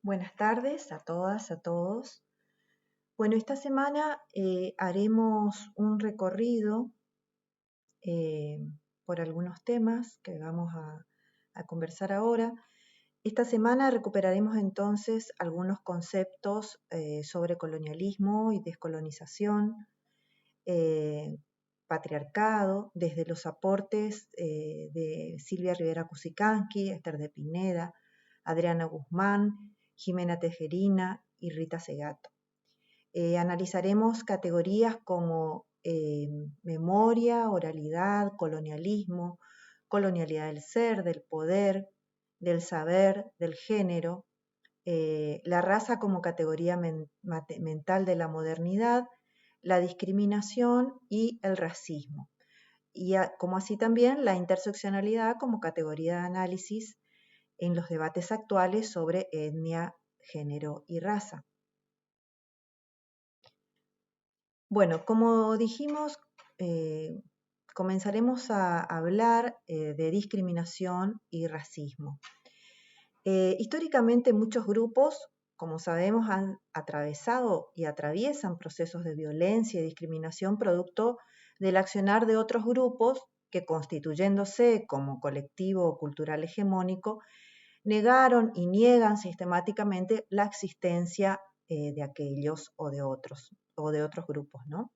Buenas tardes a todas, a todos. Bueno, esta semana haremos un recorrido eh, por algunos temas que vamos a conversar ahora. Esta semana recuperaremos entonces algunos conceptos sobre colonialismo y descolonización, eh, patriarcado, desde los aportes de Silvia Rivera Cusicanqui, Esther de Pineda, Adriana Guzmán, Jimena Tejerina y Rita Segato. Analizaremos categorías como memoria, oralidad, colonialismo, colonialidad del ser, del poder, del saber, del género, la raza como categoría mental de la modernidad, la discriminación y el racismo. Y como así también la interseccionalidad como categoría de análisis en los debates actuales sobre etnia, género y raza. Bueno, como dijimos, comenzaremos a hablar de discriminación y racismo. Históricamente muchos grupos, como sabemos, han atravesado y atraviesan procesos de violencia y discriminación producto del accionar de otros grupos que, constituyéndose como colectivo cultural hegemónico, negaron y niegan sistemáticamente la existencia de aquellos o de otros grupos, ¿no?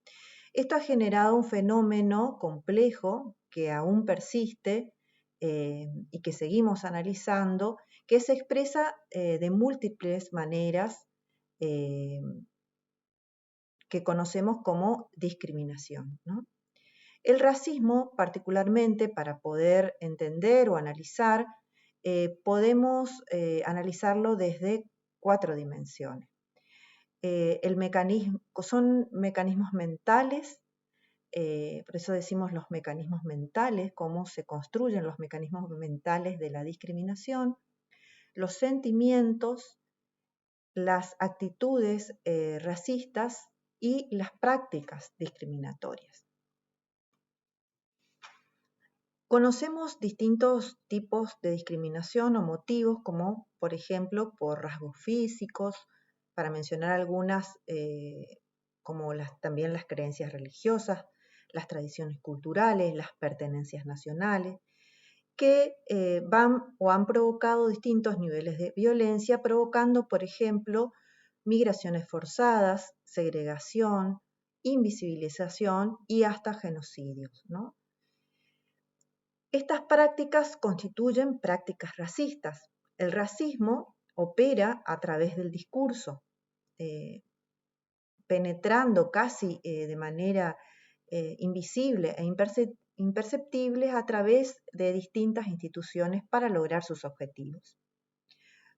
Esto ha generado un fenómeno complejo que aún persiste y que seguimos analizando, que se expresa de múltiples maneras que conocemos como discriminación, ¿no? El racismo, particularmente, para poder entender o analizar, podemos analizarlo desde 4 dimensiones. Son mecanismos mentales, por eso decimos los mecanismos mentales, cómo se construyen los mecanismos mentales de la discriminación, los sentimientos, las actitudes racistas y las prácticas discriminatorias. Conocemos distintos tipos de discriminación o motivos, como por ejemplo por rasgos físicos, para mencionar algunas, como también las creencias religiosas, las tradiciones culturales, las pertenencias nacionales, que van o han provocado distintos niveles de violencia, provocando, por ejemplo, migraciones forzadas, segregación, invisibilización y hasta genocidios, ¿no? Estas prácticas constituyen prácticas racistas. El racismo opera a través del discurso, penetrando casi de manera invisible e imperceptible a través de distintas instituciones para lograr sus objetivos.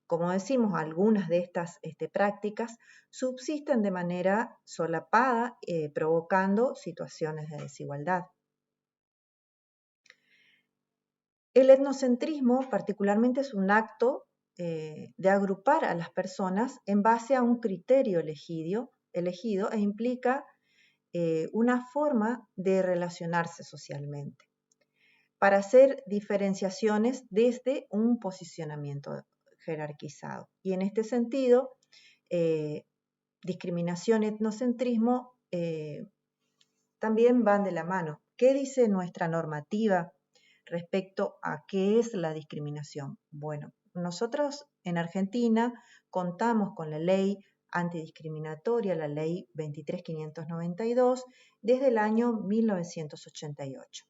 Como decimos, algunas de estas prácticas subsisten de manera solapada, provocando situaciones de desigualdad. El etnocentrismo particularmente es un acto de agrupar a las personas en base a un criterio elegido e implica una forma de relacionarse socialmente para hacer diferenciaciones desde un posicionamiento jerarquizado. Y en este sentido, discriminación y etnocentrismo también van de la mano. ¿Qué dice nuestra normativa respecto a qué es la discriminación? Bueno, nosotros en Argentina contamos con la ley antidiscriminatoria, la ley 23.592, desde el año 1988.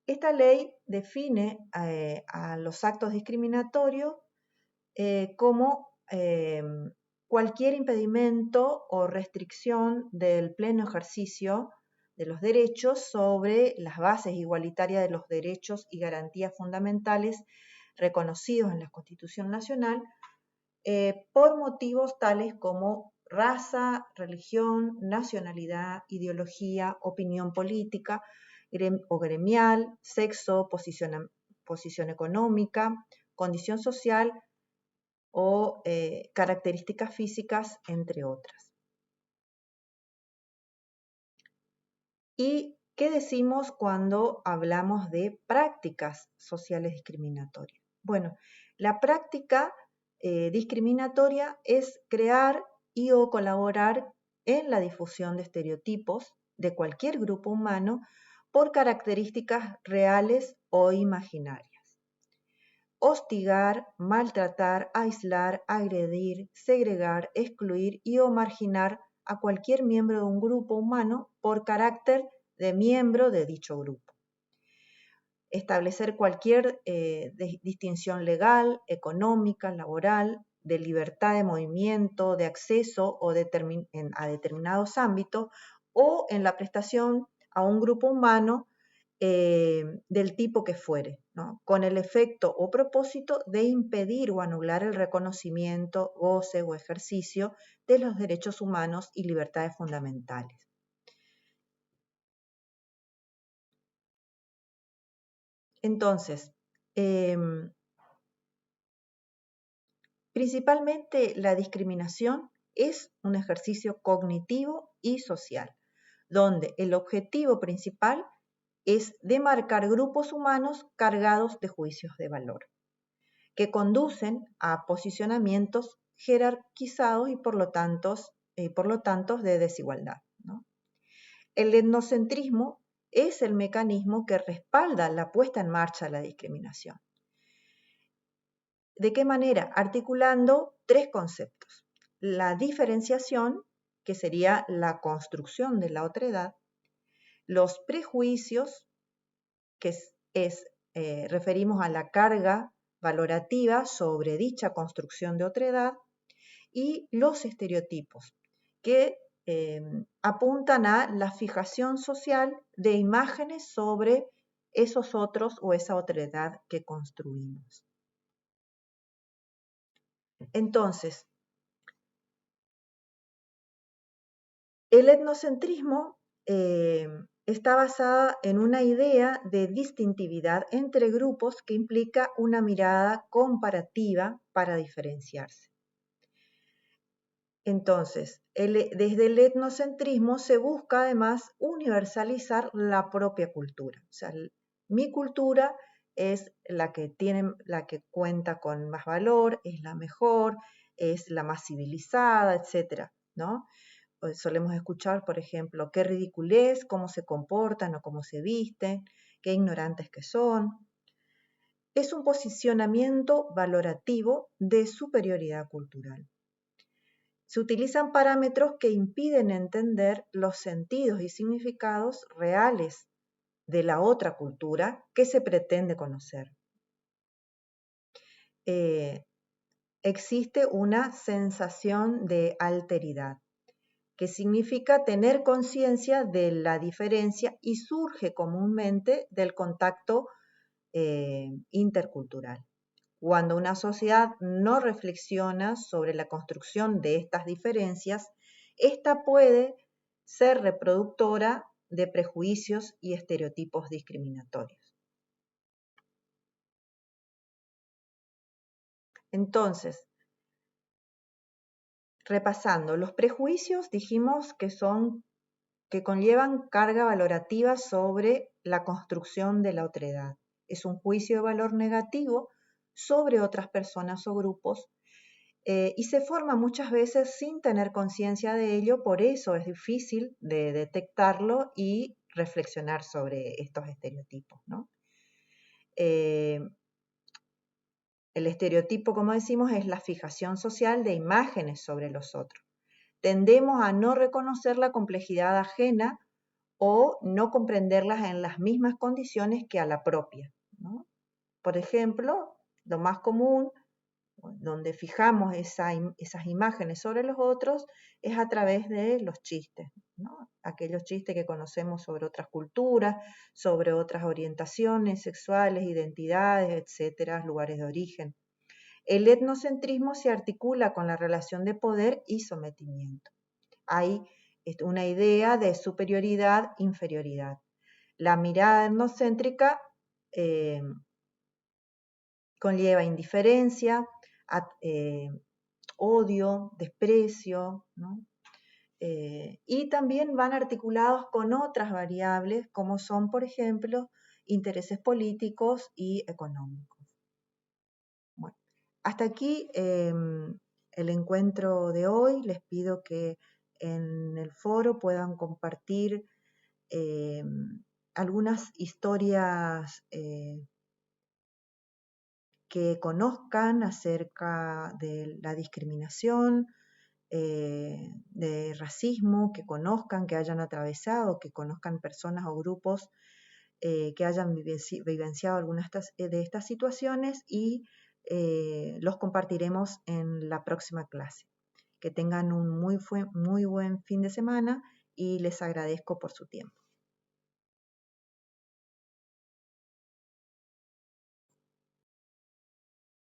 Esta ley define a los actos discriminatorios como cualquier impedimento o restricción del pleno ejercicio de los derechos sobre las bases igualitarias de los derechos y garantías fundamentales reconocidos en la Constitución Nacional por motivos tales como raza, religión, nacionalidad, ideología, opinión política o gremial, sexo, posición económica, condición social o características físicas, entre otras. ¿Y qué decimos cuando hablamos de prácticas sociales discriminatorias? Bueno, la práctica discriminatoria es crear y o colaborar en la difusión de estereotipos de cualquier grupo humano por características reales o imaginarias. Hostigar, maltratar, aislar, agredir, segregar, excluir y o marginar a cualquier miembro de un grupo humano por carácter de miembro de dicho grupo. Establecer cualquier distinción legal, económica, laboral, de libertad de movimiento, de acceso o a determinados ámbitos o en la prestación a un grupo humano del tipo que fuere, ¿no? Con el efecto o propósito de impedir o anular el reconocimiento, goce o ejercicio de los derechos humanos y libertades fundamentales. Entonces, principalmente la discriminación es un ejercicio cognitivo y social, donde el objetivo principal es demarcar grupos humanos cargados de juicios de valor, que conducen a posicionamientos jerarquizados y por lo tanto de desigualdad, ¿no? El etnocentrismo es el mecanismo que respalda la puesta en marcha de la discriminación. ¿De qué manera? Articulando tres conceptos. La diferenciación, que sería la construcción de la otredad, los prejuicios, que referimos a la carga valorativa sobre dicha construcción de otredad, y los estereotipos, que apuntan a la fijación social de imágenes sobre esos otros o esa otredad que construimos. Entonces, el etnocentrismo está basada en una idea de distintividad entre grupos que implica una mirada comparativa para diferenciarse. Entonces, desde el etnocentrismo se busca además universalizar la propia cultura. O sea, mi cultura es la que cuenta con más valor, es la mejor, es la más civilizada, etc., ¿no? Solemos escuchar, por ejemplo, qué ridiculez, cómo se comportan o cómo se visten, qué ignorantes que son. Es un posicionamiento valorativo de superioridad cultural. Se utilizan parámetros que impiden entender los sentidos y significados reales de la otra cultura que se pretende conocer. Existe una sensación de alteridad, que significa tener conciencia de la diferencia y surge comúnmente del contacto intercultural. Cuando una sociedad no reflexiona sobre la construcción de estas diferencias, esta puede ser reproductora de prejuicios y estereotipos discriminatorios. Entonces, repasando, los prejuicios dijimos que conllevan carga valorativa sobre la construcción de la otredad. Es un juicio de valor negativo sobre otras personas o grupos y se forma muchas veces sin tener conciencia de ello, por eso es difícil de detectarlo y reflexionar sobre estos estereotipos, ¿no? El estereotipo, como decimos, es la fijación social de imágenes sobre los otros. Tendemos a no reconocer la complejidad ajena o no comprenderlas en las mismas condiciones que a la propia, ¿no? Por ejemplo, lo más común, donde fijamos esas imágenes sobre los otros, es a través de los chistes, ¿no? Aquellos chistes que conocemos sobre otras culturas, sobre otras orientaciones sexuales, identidades, etcétera, lugares de origen. El etnocentrismo se articula con la relación de poder y sometimiento. Hay una idea de superioridad, inferioridad. La mirada etnocéntrica conlleva indiferencia, odio, desprecio, ¿no? Y también van articulados con otras variables como son, por ejemplo, intereses políticos y económicos. Bueno, Hasta aquí el encuentro de hoy. Les pido que en el foro puedan compartir algunas historias que conozcan acerca de la discriminación, de racismo, que conozcan, que hayan atravesado, que conozcan personas o grupos que hayan vivenciado algunas de estas situaciones y los compartiremos en la próxima clase. Que tengan un muy buen fin de semana y les agradezco por su tiempo.